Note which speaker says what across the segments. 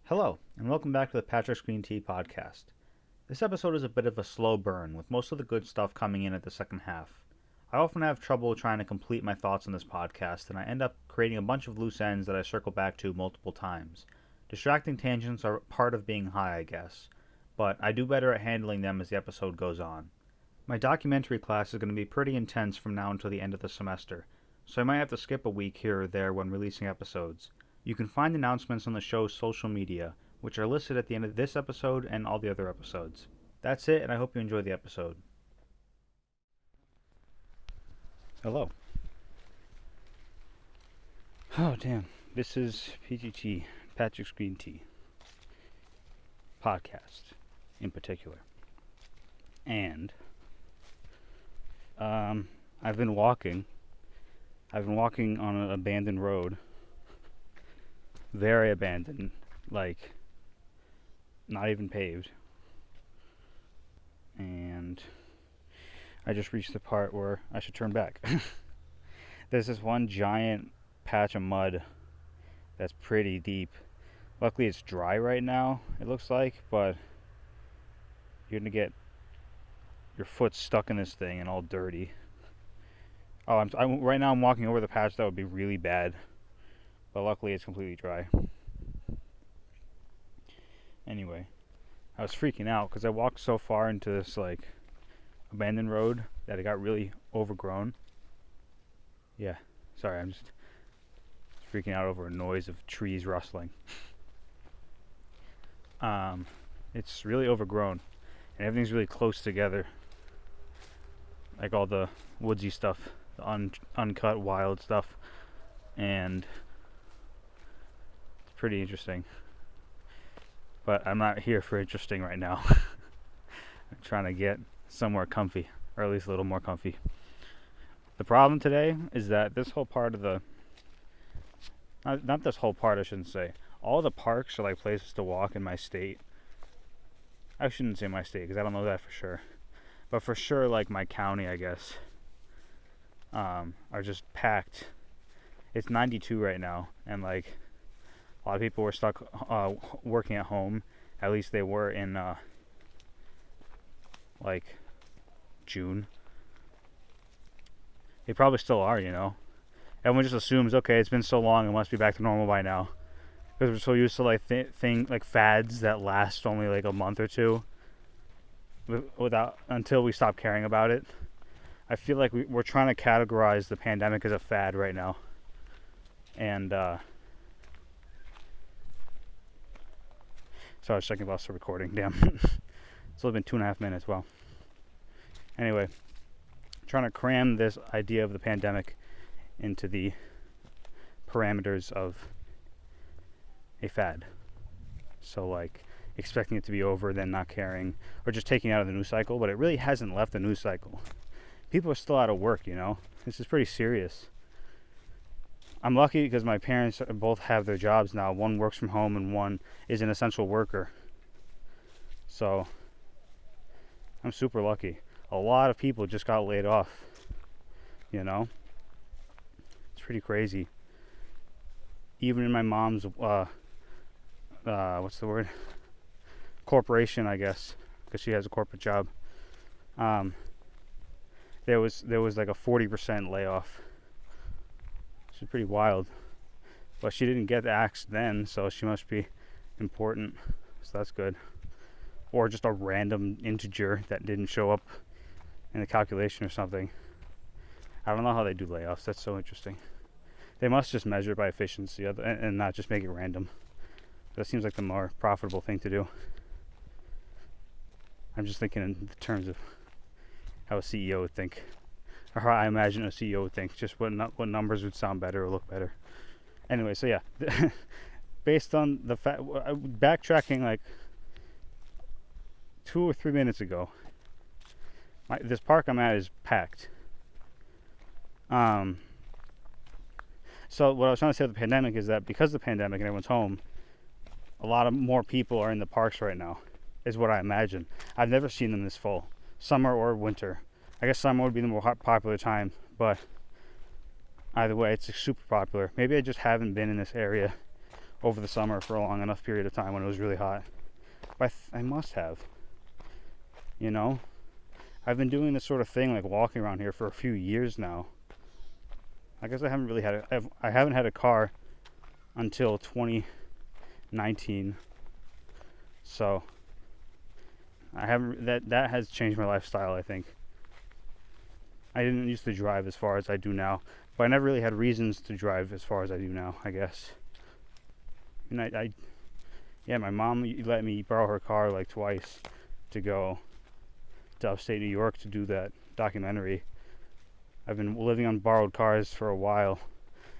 Speaker 1: Hello, and welcome back to the PatricksGreenTea podcast. This episode is a bit of a slow burn, with most of the good stuff coming in at the second half. I often have trouble trying to complete my thoughts on this podcast, and I end up creating a bunch of loose ends that I circle back to multiple times. Distracting tangents are part of being high, I guess, but I do better at handling them as the episode goes on. My documentary class is going to be pretty intense from now until the end of the semester, so I might have to skip a week here or there when releasing episodes. You can find announcements on the show's social media, which are listed at the end of this episode and all the other episodes. That's it, and I hope you enjoy the episode. Hello. Oh, damn. This is PGT, Patrick's Green Tea podcast, in particular. And, I've been walking on an abandoned road. Very abandoned, like not even paved. And I just reached the part where I should turn back. There's this one giant patch of mud that's pretty deep. Luckily it's dry right now, it looks like, but you're gonna get your foot stuck in this thing and all dirty. Oh, right now I'm walking over the patch that would be really bad. But luckily it's completely dry. Anyway, I was freaking out because I walked so far into this abandoned road that it got really overgrown. Yeah, sorry, I'm just freaking out over a noise of trees rustling. It's really overgrown and everything's really close together. Like all the woodsy stuff, the uncut wild stuff, and pretty interesting, but I'm not here for interesting right now. I'm trying to get somewhere comfy, or at least a little more comfy. The problem today is that this whole part of the not this whole part, I shouldn't say, all the parks are like places to walk in my state. I shouldn't say my state because I don't know that for sure, but for sure like my county, I guess, are just packed. It's 92 right now, and like a lot of people were stuck working at home. At least they were in June. They probably still are, you know. Everyone just assumes, okay, it's been so long, it must be back to normal by now. Because we're so used to like fads that last only like a month or two, until we stop caring about it. I feel like we're trying to categorize the pandemic as a fad right now, and so I was checking if I was still recording. Damn. It's only been 2.5 minutes. Wow. Anyway, trying to cram this idea of the pandemic into the parameters of a fad. So like expecting it to be over, then not caring, or just taking it out of the news cycle, but it really hasn't left the news cycle. People are still out of work, you know? This is pretty serious. I'm lucky because my parents both have their jobs now. One works from home and one is an essential worker. So I'm super lucky. A lot of people just got laid off, you know? It's pretty crazy. Even in my mom's, what's the word? Corporation, I guess, because she has a corporate job. There was like a 40% layoff. It's pretty wild, but she didn't get the axe then, so she must be important, so that's good. Or just a random integer that didn't show up in the calculation or something. I don't know how they do layoffs. That's so interesting. They must just measure by efficiency and not just make it random. That seems like the more profitable thing to do. I'm just thinking in terms of how a CEO would think, or how I imagine a CEO would think, just what numbers would sound better or look better. Anyway, so yeah, based on the fact, backtracking like 2 or 3 minutes ago, this park I'm at is packed. So what I was trying to say with the pandemic is that because of the pandemic and everyone's home, a lot of more people are in the parks right now, is what I imagine. I've never seen them this full, summer or winter. I guess summer would be the more popular time, but either way, it's super popular. Maybe I just haven't been in this area over the summer for a long enough period of time when it was really hot. But I must have. You know? I've been doing this sort of thing, like walking around here for a few years now. I guess I haven't really had I haven't had a car until 2019. So I haven't that has changed my lifestyle, I think. I didn't used to drive as far as I do now, but I never really had reasons to drive as far as I do now, I guess. And my mom let me borrow her car like twice to go to upstate New York to do that documentary. I've been living on borrowed cars for a while.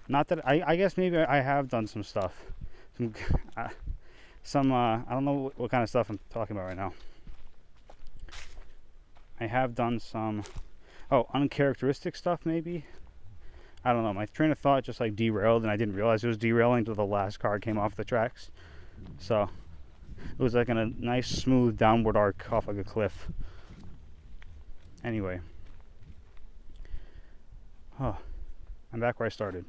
Speaker 1: Not that I guess maybe I have done some stuff. I don't know what kind of stuff I'm talking about right now. I have done some uncharacteristic stuff maybe. I don't know. My train of thought just like derailed, and I didn't realize it was derailing until the last car came off the tracks. So it was like in a nice smooth downward arc off like a cliff. Anyway. I'm back where I started.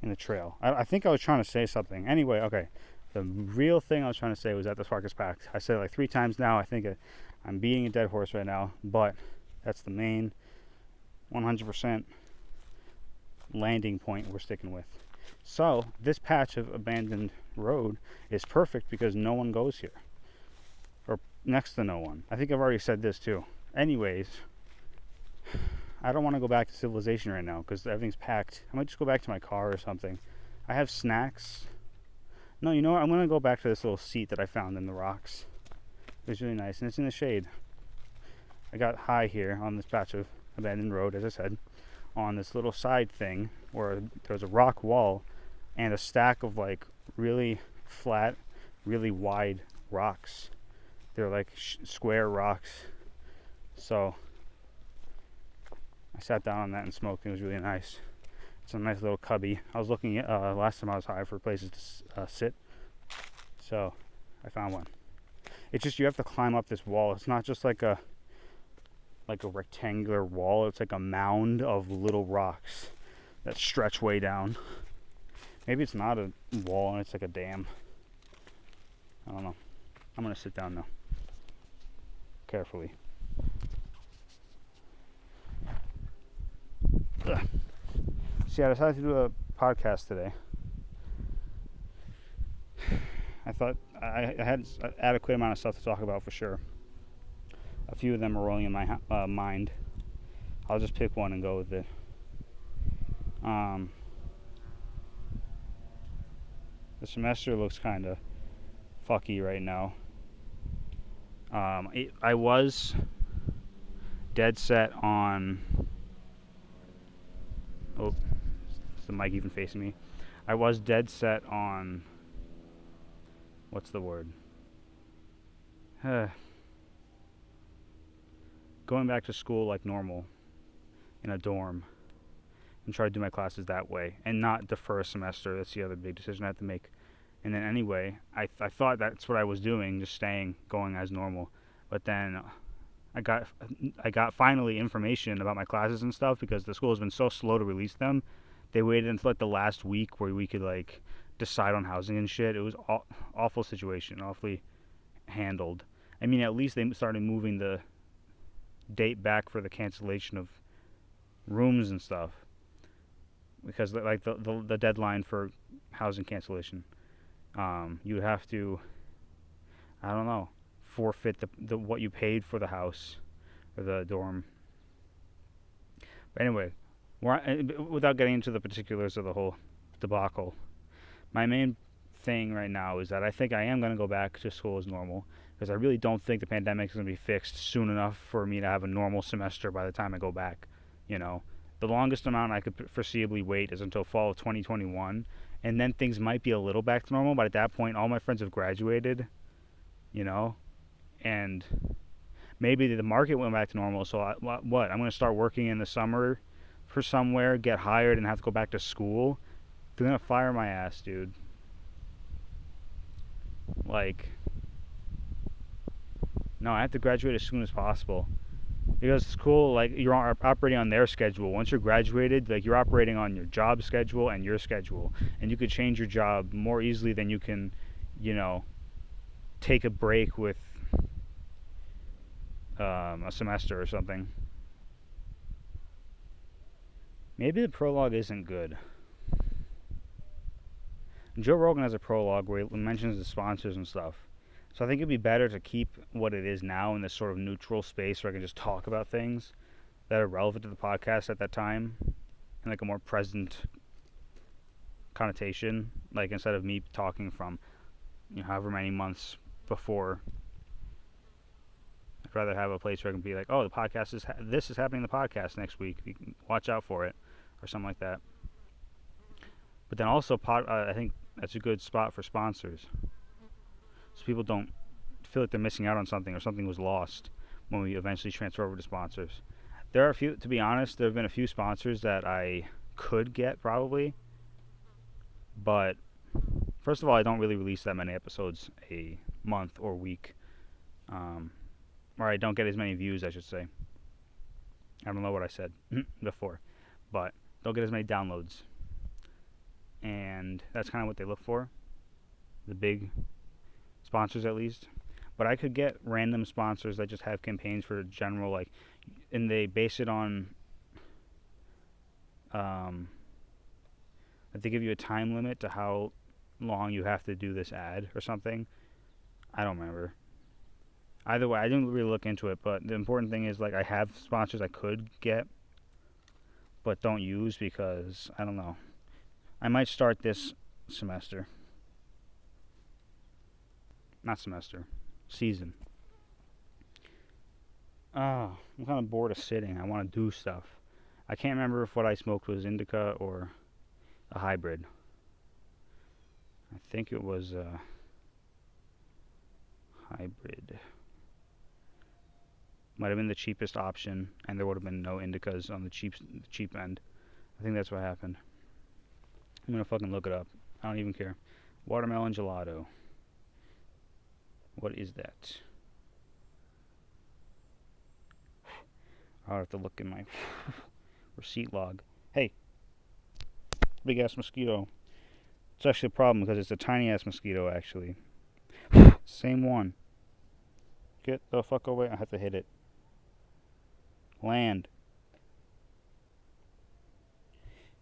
Speaker 1: In the trail. I think I was trying to say something. Anyway, okay. The real thing I was trying to say was that this park is packed. I said it like 3 times now. I think I'm beating a dead horse right now. But that's the main 100% landing point we're sticking with. So this patch of abandoned road is perfect because no one goes here. Or next to no one. I think I've already said this too. Anyways, I don't want to go back to civilization right now because everything's packed. I might just go back to my car or something. I have snacks. No, you know what? I'm going to go back to this little seat that I found in the rocks. It was really nice, and it's in the shade. I got high here on this patch of abandoned road, as I said, on this little side thing where there's a rock wall and a stack of like really flat, really wide rocks. They're like square rocks. So I sat down on that and smoked. It was really nice. It's a nice little cubby. I was looking at last time I was high for places to sit, so I found one. It's just you have to climb up this wall. It's not just like a rectangular wall. It's like a mound of little rocks that stretch way down. Maybe it's not a wall and it's like a dam. I don't know. I'm gonna sit down now. Carefully. Ugh. See, I decided to do a podcast today. I thought I had an adequate amount of stuff to talk about for sure. A few of them are rolling in my mind. I'll just pick one and go with it. The semester looks kind of fucky right now. I was dead set on... Oh, is the mic even facing me? I was dead set on... What's the word? Going back to school like normal in a dorm and try to do my classes that way and not defer a semester. That's the other big decision I have to make. And then anyway, I thought that's what I was doing, just going as normal. But then I got finally information about my classes and stuff because the school has been so slow to release them. They waited until like the last week where we could like decide on housing and shit. It was awful situation, awfully handled. I mean, at least they started moving the date back for the cancellation of rooms and stuff because like the deadline for housing cancellation, you would have to, I don't know, forfeit the what you paid for the house or the dorm. But anyway, without getting into the particulars of the whole debacle, my main thing right now is that I think I am going to go back to school as normal because I really don't think the pandemic is going to be fixed soon enough for me to have a normal semester by the time I go back. You know, the longest amount I could foreseeably wait is until fall of 2021, and then things might be a little back to normal, but at that point all my friends have graduated, you know, and maybe the market went back to normal. So I'm going to start working in the summer for somewhere, get hired, and have to go back to school. They're going to fire my ass, dude. Like, no, I have to graduate as soon as possible. Because it's cool, like, you're operating on their schedule. Once you're graduated, like, you're operating on your job schedule and your schedule. And you could change your job more easily than you can, take a break with a semester or something. Maybe the prologue isn't good. Joe Rogan has a prologue where he mentions the sponsors and stuff. So I think it'd be better to keep what it is now in this sort of neutral space where I can just talk about things that are relevant to the podcast at that time in like a more present connotation. Like, instead of me talking from however many months before, I'd rather have a place where I can be like, oh, the podcast this is happening in the podcast next week. You can watch out for it, or something like that. But then also, I think that's a good spot for sponsors, so people don't feel like they're missing out on something or something was lost when we eventually transfer over to sponsors. There are a few, to be honest, there have been a few sponsors that I could get probably, but first of all, I don't really release that many episodes a month or week, or I don't get as many views, I should say. I don't know what I said before, but don't get as many downloads, and that's kind of what they look for, the big sponsors at least. But I could get random sponsors that just have campaigns for general, like, and they base it on that they give you a time limit to how long you have to do this ad or something. I don't remember. Either way, I didn't really look into it, but the important thing is, like, I have sponsors I could get but don't use because, I don't know, I might start this semester. Not semester. Season. I'm kind of bored of sitting. I want to do stuff. I can't remember if what I smoked was indica or a hybrid. I think it was a hybrid. Might have been the cheapest option, and there would have been no indicas on the cheap end. I think that's what happened. I'm gonna fucking look it up. I don't even care. Watermelon gelato. What is that? I'll have to look in my receipt log. Hey, big ass mosquito. It's actually a problem because it's a tiny ass mosquito, actually. Same one. Get the fuck away. I have to hit it. Land.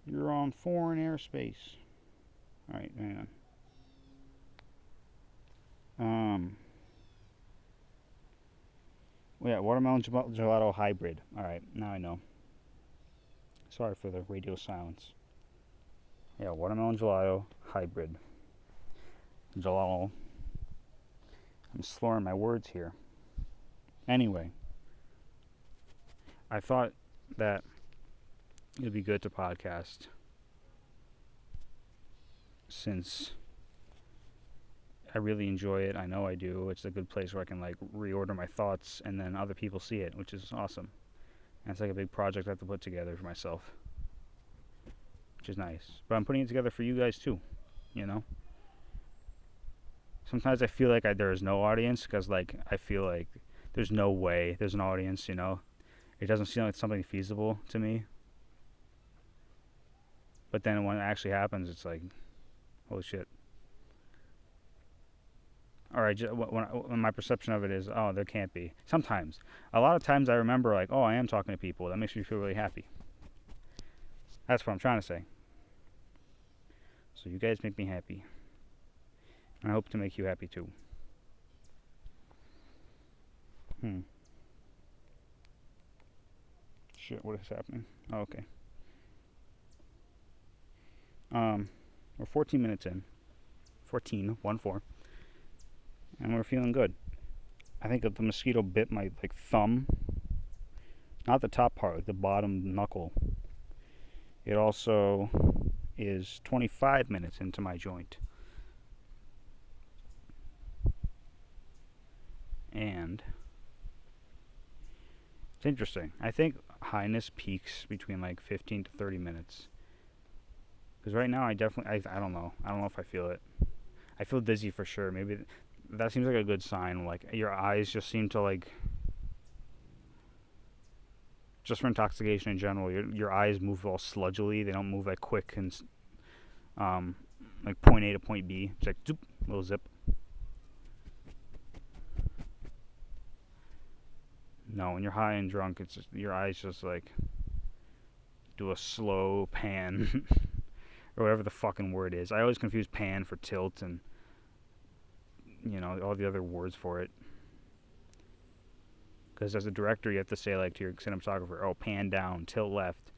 Speaker 1: You're on foreign airspace. Alright, hang on. Yeah, watermelon gelato hybrid. Alright, now I know. Sorry for the radio silence. Yeah, watermelon gelato hybrid. Gelato. I'm slurring my words here. Anyway, I thought that it would be good to podcast since I really enjoy it. I know I do. It's a good place where I can, like, reorder my thoughts and then other people see it, which is awesome. And it's like a big project I have to put together for myself, which is nice. But I'm putting it together for you guys too, Sometimes I feel like there is no audience because, like, I feel like there's no way there's an audience, It doesn't seem like something feasible to me. But then when it actually happens, it's like, holy shit. Or when my perception of it is, oh, there can't be. Sometimes. A lot of times I remember, like, oh, I am talking to people. That makes me feel really happy. That's what I'm trying to say. So you guys make me happy. And I hope to make you happy too. Shit, what is happening? Oh, okay. We're 14 minutes in. 14, 1-4. And we're feeling good. I think the mosquito bit my, like, thumb. Not the top part, like the bottom knuckle. It also is 25 minutes into my joint. And it's interesting. I think highness peaks between like 15 to 30 minutes. Because right now I don't know. I don't know if I feel it. I feel dizzy for sure. Maybe that seems like a good sign. Like, your eyes just seem to, like, just for intoxication in general, your eyes move all sludgily. They don't move like quick and like point A to point B. It's like zoop, little zip. No, when you're high and drunk, it's just, your eyes just like do a slow pan or whatever the fucking word is. I always confuse pan for tilt and all the other words for it. Because as a director, you have to say like to your cinematographer, oh, pan down, tilt left,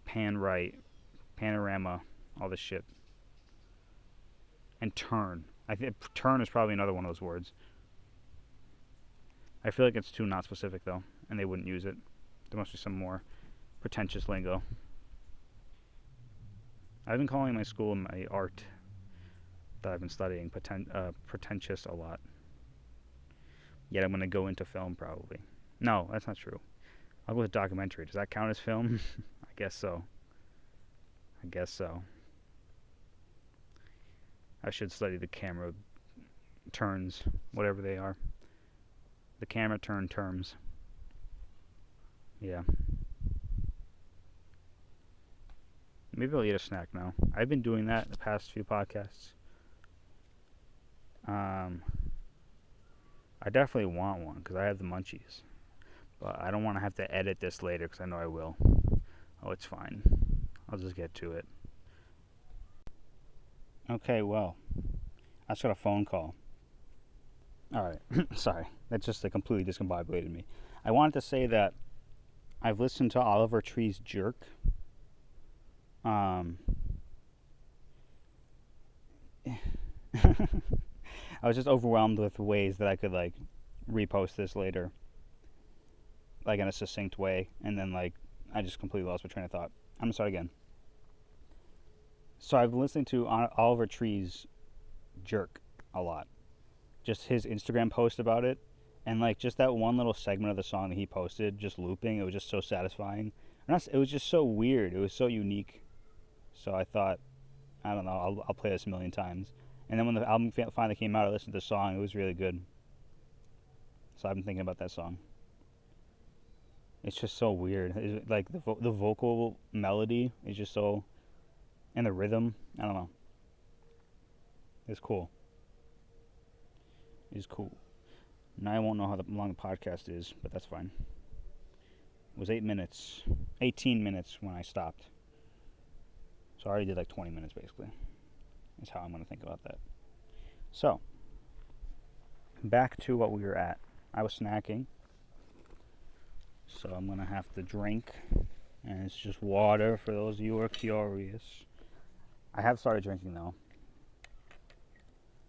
Speaker 1: pan right, panorama, all this shit. And turn. I think turn is probably another one of those words. I feel like it's too not specific though, and they wouldn't use it. There must be some more pretentious lingo. I've been calling my school and my art that I've been studying pretentious a lot. Yet I'm going to go into film probably. No, that's not true. I'll go with documentary. Does that count as film? I guess so. I should study the camera turns, whatever they are. The camera turn terms. Yeah. Maybe I'll eat a snack now. I've been doing that the past few podcasts. I definitely want one because I have the munchies. But I don't want to have to edit this later because I know I will. Oh, it's fine. I'll just get to it. Okay, well, I just got a phone call. Alright, sorry. That just completely discombobulated me. I wanted to say that I've listened to Oliver Tree's Jerk. I was just overwhelmed with ways that I could like repost this later, like in a succinct way, and then like I just completely lost my train of thought. I'm gonna start again. So I've been listening to Oliver Tree's Jerk a lot, just his Instagram post about it, and like just that one little segment of the song that he posted, just looping. It was just so satisfying. It was just so weird. It was so unique. So I thought, I don't know, I'll play this a million times. And then when the album finally came out, I listened to the song. It was really good. So I've been thinking about that song. It's just so weird. Like the vocal melody is just so, and the rhythm. I don't know. It's cool. It's cool. Now I won't know how long the podcast is, but that's fine. It was 18 minutes when I stopped. So I already did like 20 minutes basically. That's how I'm going to think about that. So, back to what we were at. I was snacking. So I'm going to have to drink. And it's just water for those of you who are curious. I have started drinking though.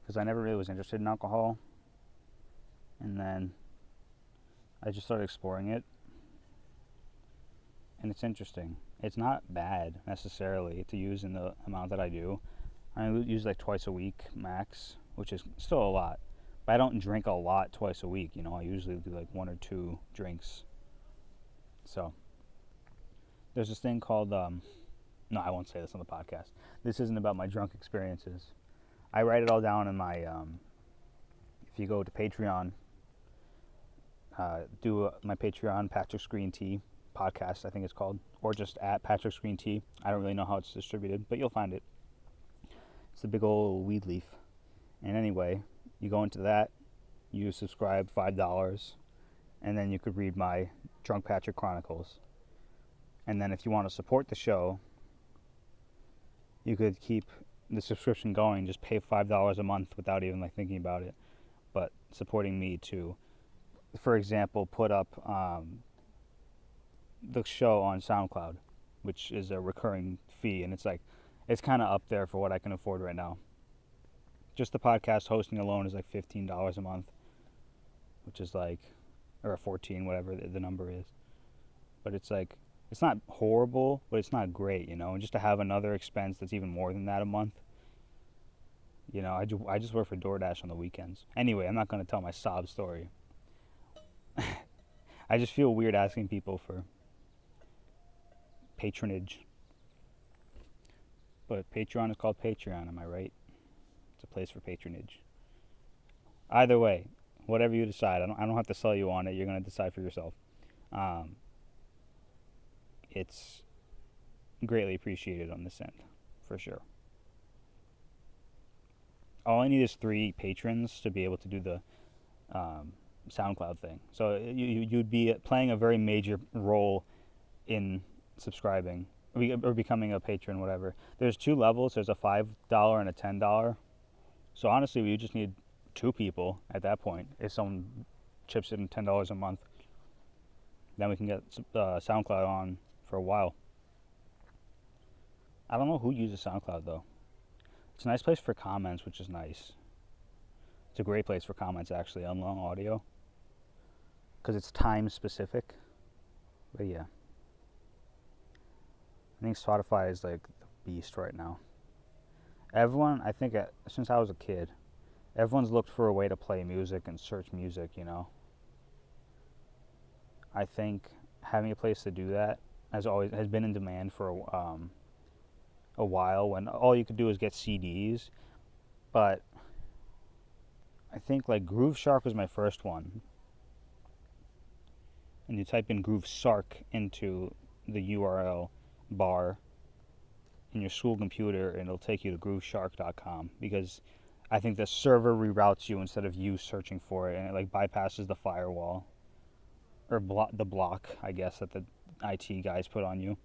Speaker 1: Because I never really was interested in alcohol. And then I just started exploring it. And it's interesting. It's not bad necessarily to use in the amount that I do. I use like twice a week max, which is still a lot. But I don't drink a lot twice a week. I usually do like 1 or 2 drinks. So there's this thing called no, I won't say this on the podcast. This isn't about my drunk experiences. I write it all down in my if you go to Patreon, my Patreon, PatricksGreenTea podcast, I think it's called, or just at PatricksGreenTea. I don't really know how it's distributed, but you'll find it. It's a big old weed leaf. And anyway, you go into that, you subscribe $5, and then you could read my Drunk Patrick Chronicles. And then if you want to support the show, you could keep the subscription going, just pay $5 a month without even like thinking about it. But supporting me to, for example, put up the show on SoundCloud, which is a recurring fee, and it's kind of up there for what I can afford right now. Just the podcast hosting alone is like $15 a month, which is like, or $14, whatever the number is. But it's like, it's not horrible, but it's not great, and just to have another expense that's even more than that a month. I just work for DoorDash on the weekends. Anyway, I'm not going to tell my sob story. I just feel weird asking people for patronage. But Patreon is called Patreon, am I right? It's a place for patronage. Either way, whatever you decide, I don't have to sell you on it. You're going to decide for yourself. it's greatly appreciated on this end, for sure. All I need is 3 patrons to be able to do the SoundCloud thing. So you'd be playing a very major role in subscribing or becoming a patron, whatever. There's 2 levels. There's a $5 and a $10. So honestly, we just need 2 people at that point. If someone chips in $10 a month, then we can get SoundCloud on for a while. I don't know who uses SoundCloud though. It's a nice place for comments, which is nice. It's a great place for comments actually on long audio, because it's time specific. But yeah, I think Spotify is like the beast right now. Everyone, I think, since I was a kid, everyone's looked for a way to play music and search music, you know. I think having a place to do that has been in demand for a while, when all you could do is get CDs. But I think like Grooveshark was my first one, and you type in Grooveshark into the URL bar in your school computer, and it'll take you to grooveshark.com, because I think the server reroutes you instead of you searching for it, and it like bypasses the firewall or the block, I guess, that the IT guys put on you.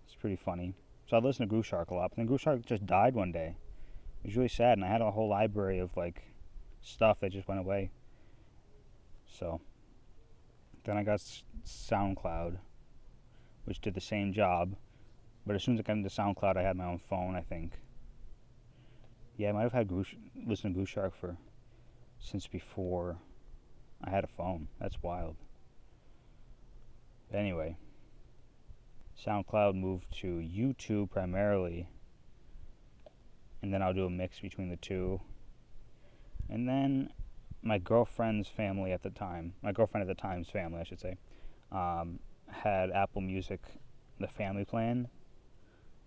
Speaker 1: It's pretty funny. So I listened to Grooveshark a lot, but then Grooveshark just died one day. It was really sad, and I had a whole library of like stuff that just went away. So then I got SoundCloud, which did the same job. But as soon as I got into SoundCloud, I had my own phone, I think. Yeah, I might have had listened to Grooveshark since before I had a phone. That's wild. But anyway, SoundCloud moved to YouTube primarily, and then I'll do a mix between the two. And then my girlfriend's family at the time's family, I should say, had Apple Music, the family plan,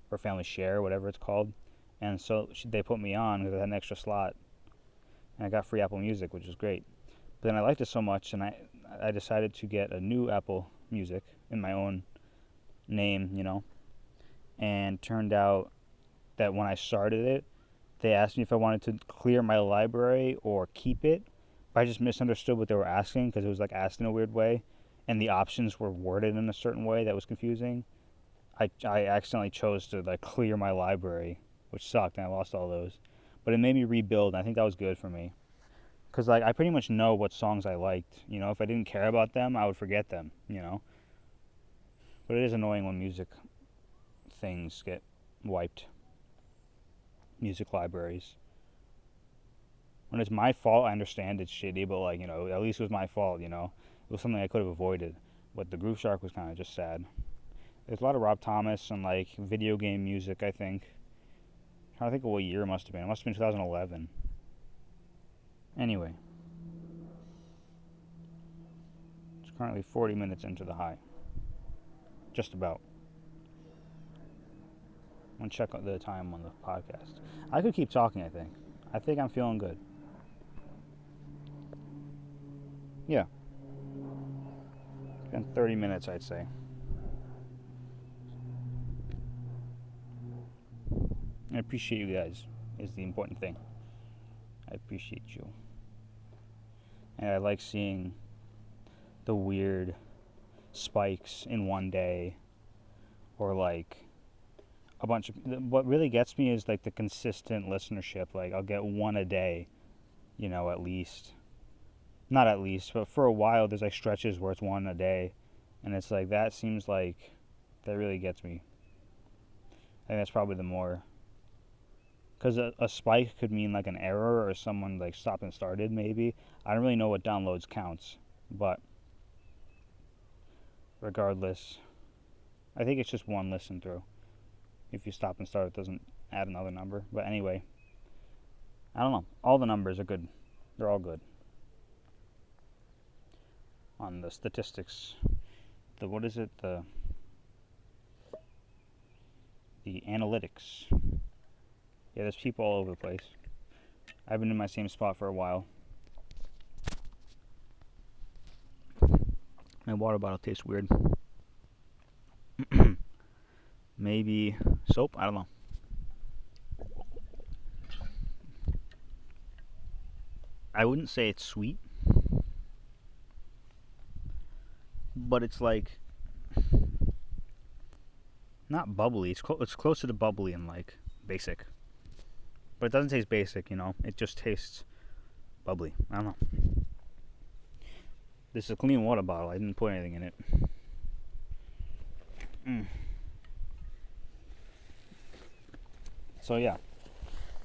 Speaker 1: or family share, whatever it's called. And so they put me on because I had an extra slot, and I got free Apple Music, which is great. But then I liked it so much, and I decided to get a new Apple Music in my own name, you know. And turned out that when I started it, they asked me if I wanted to clear my library or keep it. But I just misunderstood what they were asking, because it was like asked in a weird way, and the options were worded in a certain way that was confusing. I accidentally chose to like clear my library, which sucked, and I lost all those. But it made me rebuild, and I think that was good for me. Because like I pretty much know what songs I liked. You know, if I didn't care about them, I would forget them, you know. But it is annoying when music things get wiped. Music libraries. When it's my fault, I understand it's shitty, but like, you know, at least it was my fault, you know. It was something I could have avoided. But the Grooveshark was kind of just sad. There's a lot of Rob Thomas and like video game music, I think. I'm trying to think of what year it must have been. It must have been 2011. Anyway. It's currently 40 minutes into the high. Just about. I'm going to check the time on the podcast. I could keep talking, I think. I think I'm feeling good. Yeah. It's been 30 minutes, I'd say. I appreciate you guys, is the important thing. I appreciate you. And I like seeing the weird spikes in one day, or like a bunch of, what really gets me is like the consistent listenership. Like I'll get one a day, you know, at least. Not at least, but for a while there's like stretches where it's one a day, and it's like that seems like that really gets me. I think that's probably the more, because a spike could mean like an error or someone like stopped and started maybe. I don't really know what downloads counts, but regardless, I think it's just one listen through. If you stop and start, it doesn't add another number. But anyway, I don't know. All the numbers are good. They're all good. On the statistics, the analytics. Yeah, there's people all over the place. I've been in my same spot for a while. My water bottle tastes weird. maybe soap. I don't know. I wouldn't say it's sweet, but it's like not bubbly. It's closer to bubbly and like basic, but it doesn't taste basic. It just tastes bubbly. I don't know. This is a clean water bottle. I didn't put anything in it. So yeah,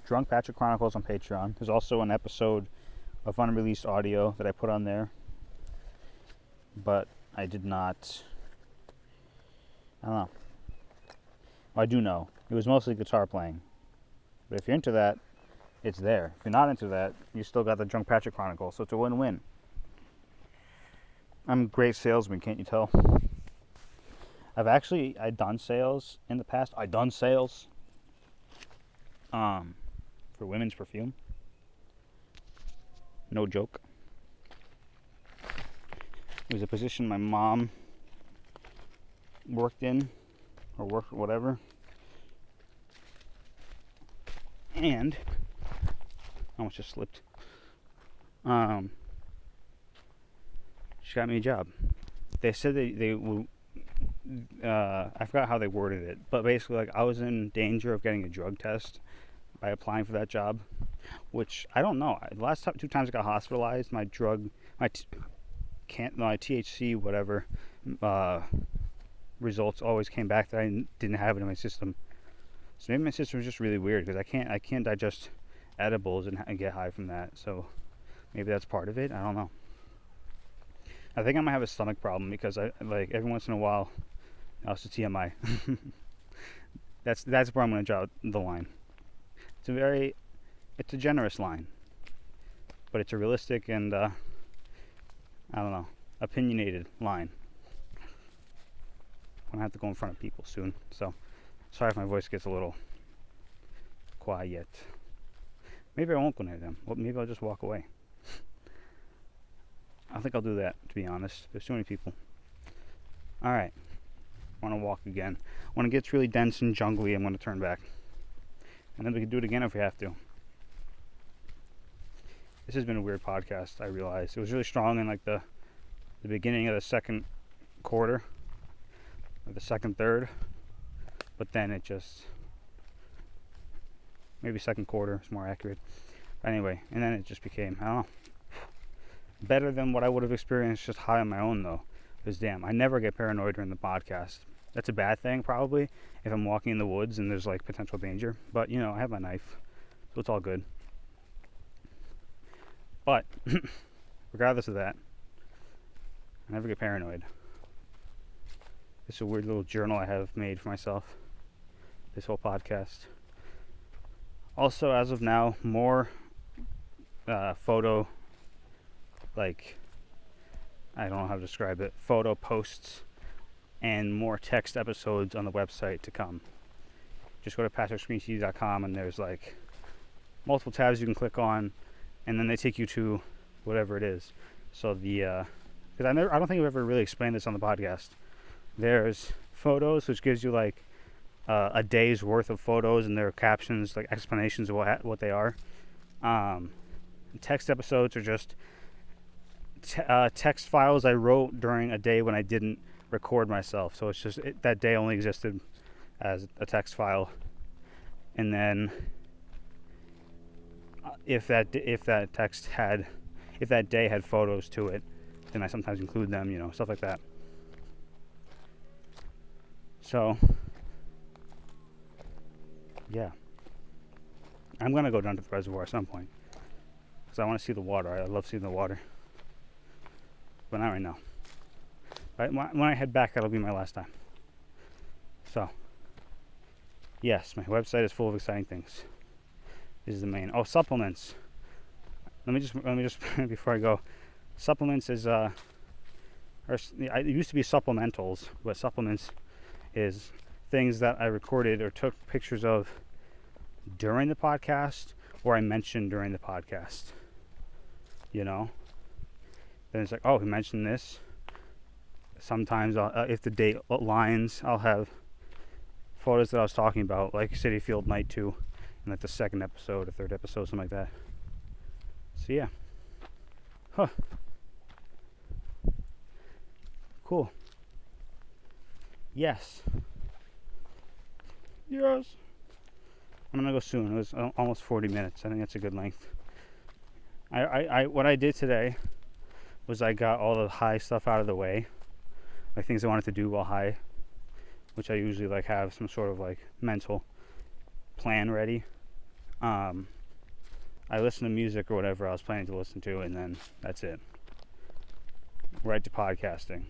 Speaker 1: Drunk Patrick Chronicles on Patreon. There's also an episode of unreleased audio that I put on there, but I did not. I don't know. Well, I do know. It was mostly guitar playing. But if you're into that, it's there. If you're not into that, you still got the Drunk Patrick Chronicles, so it's a win-win. I'm a great salesman, can't you tell? I've done sales in the past. I've done sales for women's perfume. No joke. It was a position my mom worked in, or worked whatever. And I almost just slipped. She got me a job. They said they would. I forgot how they worded it, but basically, like, I was in danger of getting a drug test by applying for that job, which I don't know. The last two times I got hospitalized, my THC whatever results always came back that I didn't have it in my system. So maybe my system is just really weird because I can't digest edibles and get high from that. So maybe that's part of it. I don't know. I think I might have a stomach problem because I like every once in a while. Also TMI. That's where I'm going to draw the line. It's a generous line, but it's a realistic and I don't know, opinionated line. I'm gonna have to go in front of people soon, so sorry if my voice gets a little quiet. Maybe I won't go near them. Well, maybe I'll just walk away. I think I'll do that, to be honest. There's too many people. Alright. I want to walk again. When it gets really dense and jungly, I'm going to turn back. And then we can do it again if we have to. This has been a weird podcast, I realized. It was really strong in like the beginning of the second quarter. Or the second third. But then it just... maybe second quarter is more accurate. Anyway, and then it just became, I don't know. Better than what I would have experienced just high on my own, though. Because damn, I never get paranoid during the podcast. That's a bad thing, probably, if I'm walking in the woods and there's like potential danger. But I have my knife, so it's all good. But regardless of that, I never get paranoid. It's a weird little journal I have made for myself. This whole podcast. Also, as of now, more photo, like, I don't know how to describe it, photo posts and more text episodes on the website to come. Just go to PatricksGreenTea.com and there's like multiple tabs you can click on, and then they take you to whatever it is. So because I don't think I've ever really explained this on the podcast. There's photos, which gives you like a day's worth of photos, and there are captions, like explanations of what they are. Text episodes are just text files I wrote during a day when I didn't record myself. So it's just that day only existed as a text file, and then if that day had photos to it, then I sometimes include them, stuff like that. So yeah, I'm gonna go down to the reservoir at some point because I want to see the water. I love seeing the water, but not right now. Right, when I head back, that'll be my last time. So yes, my website is full of exciting things. This is the main. Oh, supplements. Let me just before I go. Supplements is it used to be supplementals, but supplements is things that I recorded or took pictures of during the podcast or I mentioned during the podcast. Then it's like, oh, he mentioned this. Sometimes if the date aligns, I'll have photos that I was talking about, like City Field Night 2, in like the second episode or third episode, something like that. So yeah. Huh. Cool. Yes. Yes. I'm gonna go soon. It was almost 40 minutes. I think that's a good length. What I did today was I got all the high stuff out of the way, like things I wanted to do while high, which I usually like have some sort of like mental plan ready. I listened to music or whatever I was planning to listen to, and then that's it. Right to podcasting.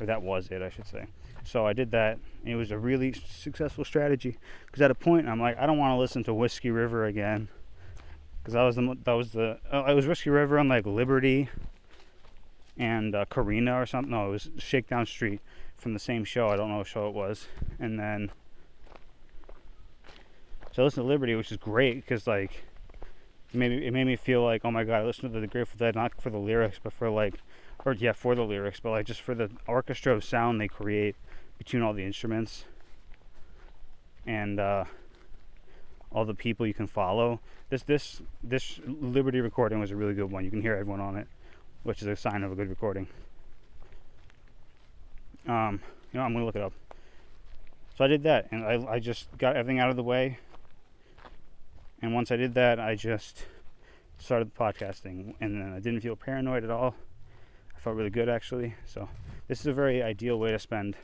Speaker 1: Or that was it, I should say. So I did that, and it was a really successful strategy. Because at a point, I'm like, I don't want to listen to Whiskey River again. Because it was Whiskey River on like Liberty and Carina or something. No, it was Shakedown Street from the same show. I don't know what show it was. And then, so I listened to Liberty, which is great because like, it made me feel like, oh my god, I listened to the Grateful Dead not for the lyrics, but for like, for the lyrics, but like just for the orchestra of sound they create between all the instruments and all the people you can follow. This Liberty recording was a really good one. You can hear everyone on it, which is a sign of a good recording. I'm gonna look it up. So I did that, and I just got everything out of the way. And once I did that, I just started podcasting, and then I didn't feel paranoid at all. I felt really good, actually. So this is a very ideal way to spend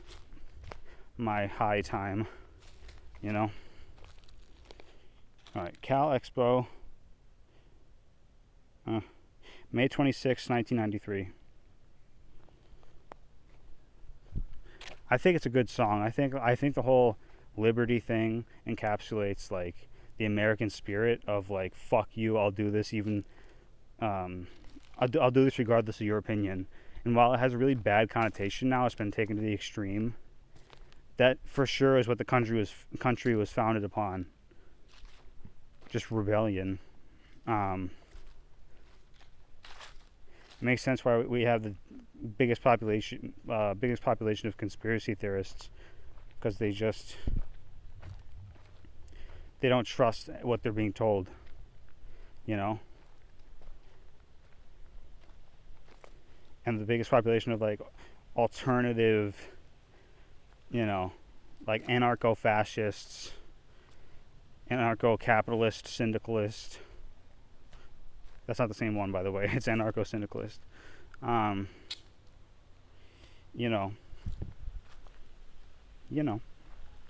Speaker 1: my high time, you know. All right, Cal Expo, May 26, 1993. I think it's a good song. I think the whole Liberty thing encapsulates like the American spirit of like, fuck you, I'll do this even, I'll do this regardless of your opinion. And while it has a really bad connotation now, it's been taken to the extreme. That for sure is what the country was founded upon. Just rebellion. It makes sense why we have the biggest population of conspiracy theorists, because they don't trust what they're being told, you know. And the biggest population of like alternative, you know, like anarcho-fascists, anarcho-capitalist, syndicalist. That's not the same one, by the way. It's anarcho-syndicalist. You know.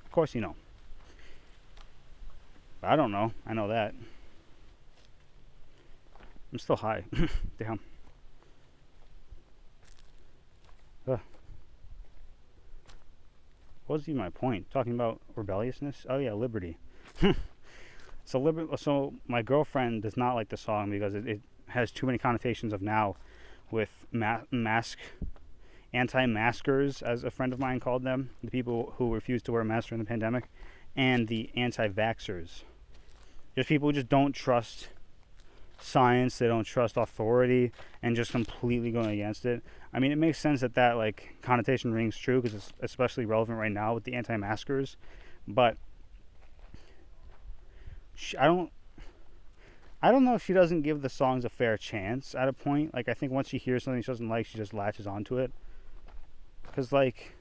Speaker 1: Of course you know. But I don't know. I know that. I'm still high. Damn. What was even my point? Talking about rebelliousness? Oh yeah, Liberty. So my girlfriend does not like the song because it has too many connotations of now, with anti-maskers, as a friend of mine called them, the people who refused to wear masks during the pandemic, and the anti-vaxxers. Just people who just don't trust science, they don't trust authority, and just completely going against it. I mean, it makes sense that like connotation rings true because it's especially relevant right now with the anti-maskers, but I don't know if she doesn't give the songs a fair chance at a point. Like, I think once she hears something she doesn't like, she just latches onto it. Because, like,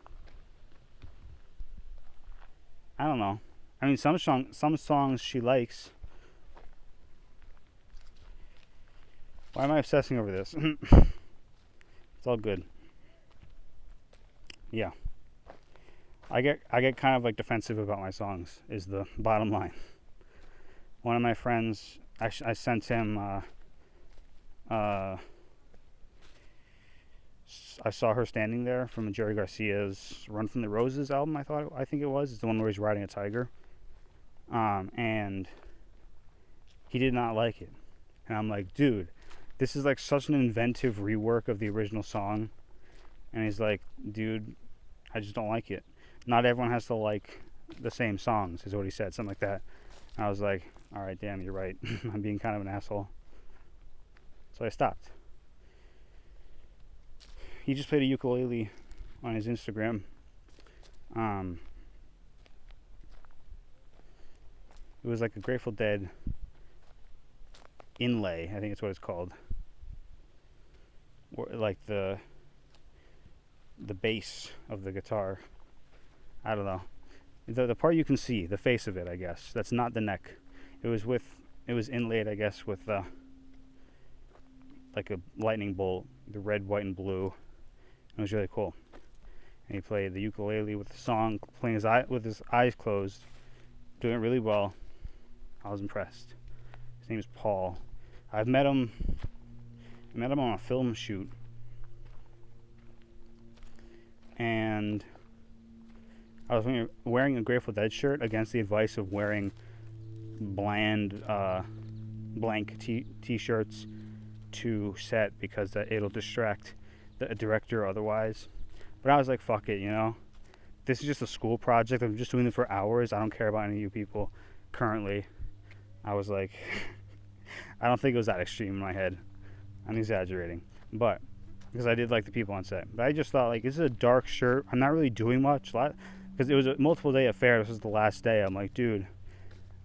Speaker 1: I don't know. I mean, some songs she likes. Why am I obsessing over this? It's all good. Yeah. I get kind of like defensive about my songs, is the bottom line. One of my friends, I sent him, I saw Her Standing There from Jerry Garcia's Run from the Roses album, I think it was. It's the one where he's riding a tiger. And he did not like it. And I'm like, dude, this is like such an inventive rework of the original song. And he's like, dude, I just don't like it. Not everyone has to like the same songs, is what he said, something like that. And I was like, alright, damn, you're right. I'm being kind of an asshole. So I stopped. He just played a ukulele on his Instagram. It was like a Grateful Dead inlay, I think it's what it's called. Or like the bass of the guitar. I don't know. The part you can see, the face of it, I guess. That's not the neck. It was inlaid, I guess, with like a lightning bolt, the red, white, and blue. It was really cool. And he played the ukulele with the song, playing with his eyes closed, doing it really well. I was impressed. His name is Paul. I met him on a film shoot, and I was wearing a Grateful Dead shirt against the advice of wearing bland, blank t-shirts to set because it'll distract the director otherwise. But I was like, fuck it, this is just a school project. I'm just doing it for hours. I don't care about any of you people currently. I was like, I don't think it was that extreme in my head. I'm exaggerating, but because I did like the people on set. But I just thought, like, this is a dark shirt. I'm not really doing much because it was a multiple day affair. This was the last day. I'm like, dude,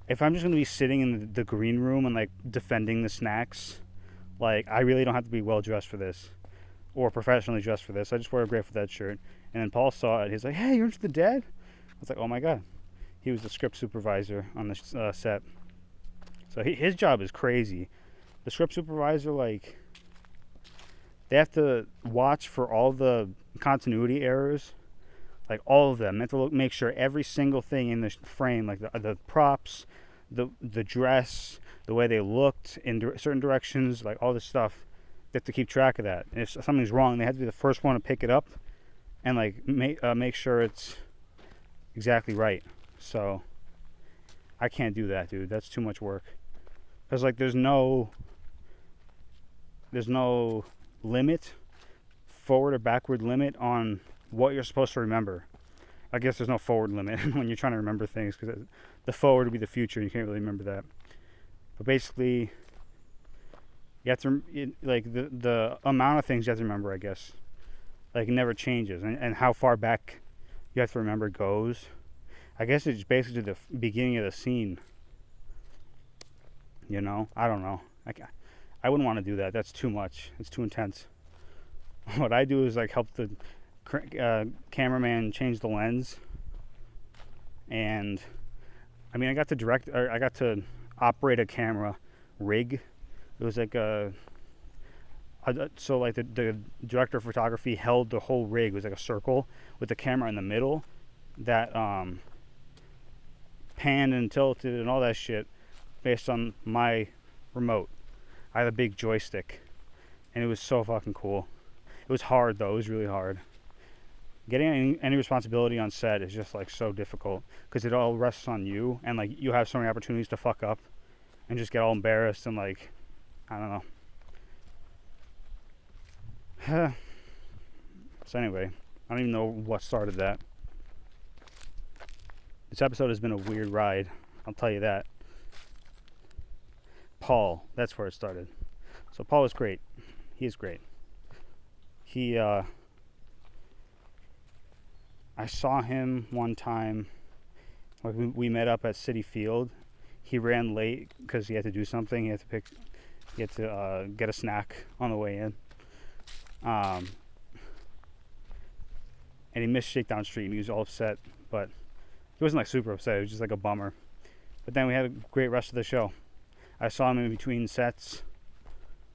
Speaker 1: if I'm just gonna be sitting in the green room and like defending the snacks, like, I really don't have to be well dressed for this or professionally dressed for this. I just wear a Grateful Dead shirt. And then Paul saw it. He's like, hey, you're into the Dead? I was like, oh my god. He was the script supervisor on the set. So his job is crazy. The script supervisor, like, they have to watch for all the continuity errors, like all of them. They have to make sure every single thing in the frame, like the props, the dress, the way they looked in certain directions, like all this stuff, they have to keep track of that. And if something's wrong, they have to be the first one to pick it up and like make sure it's exactly right. So I can't do that, dude. That's too much work. Because like there's no limit, forward or backward limit on what you're supposed to remember. I guess there's no forward limit when you're trying to remember things, because the forward would be the future and you can't really remember that. But basically, you have to, like, the amount of things you have to remember, I guess, like, it never changes, and how far back you have to remember goes. I guess it's basically the beginning of the scene. I don't know. I wouldn't want to do that. That's too much. It's too intense. What I do is like help the cameraman change the lens, and I mean, I got to operate a camera rig. It was like so like the director of photography held the whole rig. It was like a circle with the camera in the middle that panned and tilted and all that shit based on my remote. I have a big joystick, and it was so fucking cool. It was hard though. It was really hard. Getting any responsibility on set is just like so difficult because it all rests on you, and like you have so many opportunities to fuck up and just get all embarrassed and like, I don't know. So anyway, I don't even know what started that. This episode has been a weird ride, I'll tell you that. Paul, that's where it started. So Paul is great. He is great. I saw him one time. Like we met up at Citi Field. He ran late because he had to do something. He had to get a snack on the way in. And he missed Shakedown Street, and he was all upset. But he wasn't like super upset. It was just like a bummer. But then we had a great rest of the show. I saw him in between sets.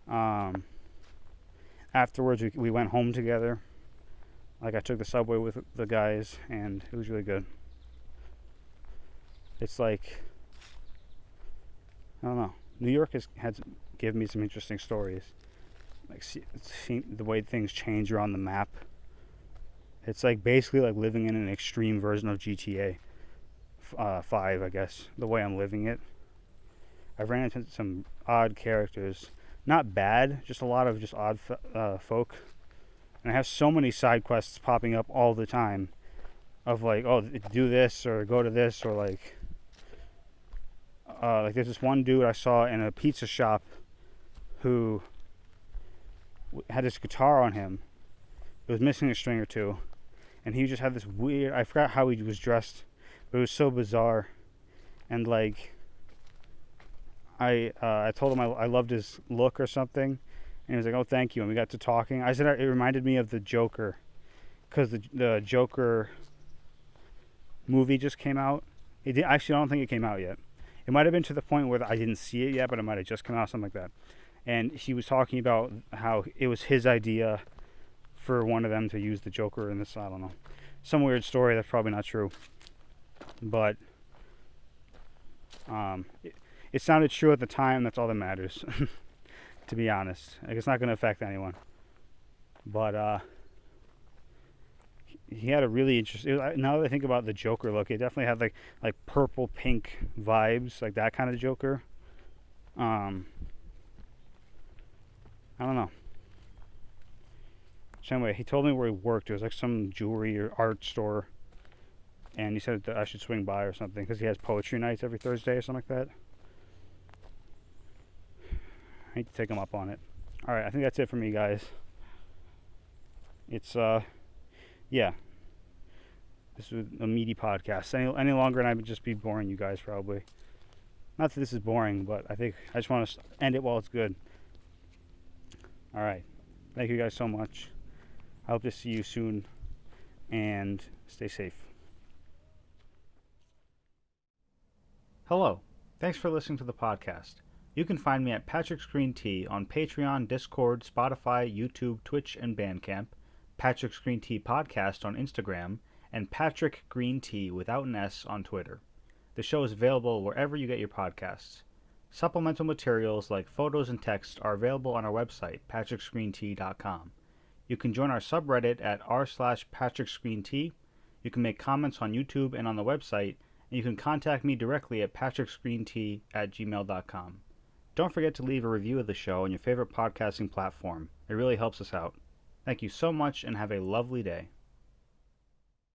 Speaker 1: Afterwards, we went home together. Like, I took the subway with the guys, and it was really good. It's like, I don't know. New York has given me some interesting stories. Like, seeing the way things change around the map. It's like basically like living in an extreme version of GTA 5, I guess. The way I'm living it. I've ran into some odd characters. Not bad, just a lot of just odd folk. And I have so many side quests popping up all the time. Of like, oh, do this or go to this, or like there's this one dude I saw in a pizza shop who had this guitar on him. It was missing a string or two. And he just had this weird, I forgot how he was dressed, but it was so bizarre. And like, I told him I loved his look or something, and he was like, "Oh, thank you." And we got to talking. I said it reminded me of the Joker, because the Joker movie just came out. Actually, I don't think it came out yet. It might have been to the point where I didn't see it yet, but it might have just come out, something like that. And he was talking about how it was his idea for one of them to use the Joker in this. I don't know, some weird story that's probably not true, but it sounded true at the time. That's all that matters. To be honest, like, it's not going to affect anyone. But he had a really interesting. Now that I think about the Joker look, it definitely had like purple pink vibes, like that kind of Joker. I don't know. So anyway, he told me where he worked. It was like some jewelry or art store, and he said that I should swing by or something because he has poetry nights every Thursday or something like that. I need to take him up on it. All right, I think that's it for me, guys. It's yeah. This is a meaty podcast. Any longer, and I would just be boring you guys probably. Not that this is boring, but I think I just want to end it while it's good. All right. Thank you guys so much. I hope to see you soon, and stay safe. Hello. Thanks for listening to the podcast. You can find me at PatricksGreenTea on Patreon, Discord, Spotify, YouTube, Twitch, and Bandcamp, PatricksGreenTea Podcast on Instagram, and PatrickGreenTea without an S on Twitter. The show is available wherever you get your podcasts. Supplemental materials like photos and text are available on our website, PatricksGreenTea.com. You can join our subreddit at r/PatricksGreenTea. You can make comments on YouTube and on the website, and you can contact me directly at PatricksGreenTea@gmail.com. Don't forget to leave a review of the show on your favorite podcasting platform. It really helps us out. Thank you so much, and have a lovely day.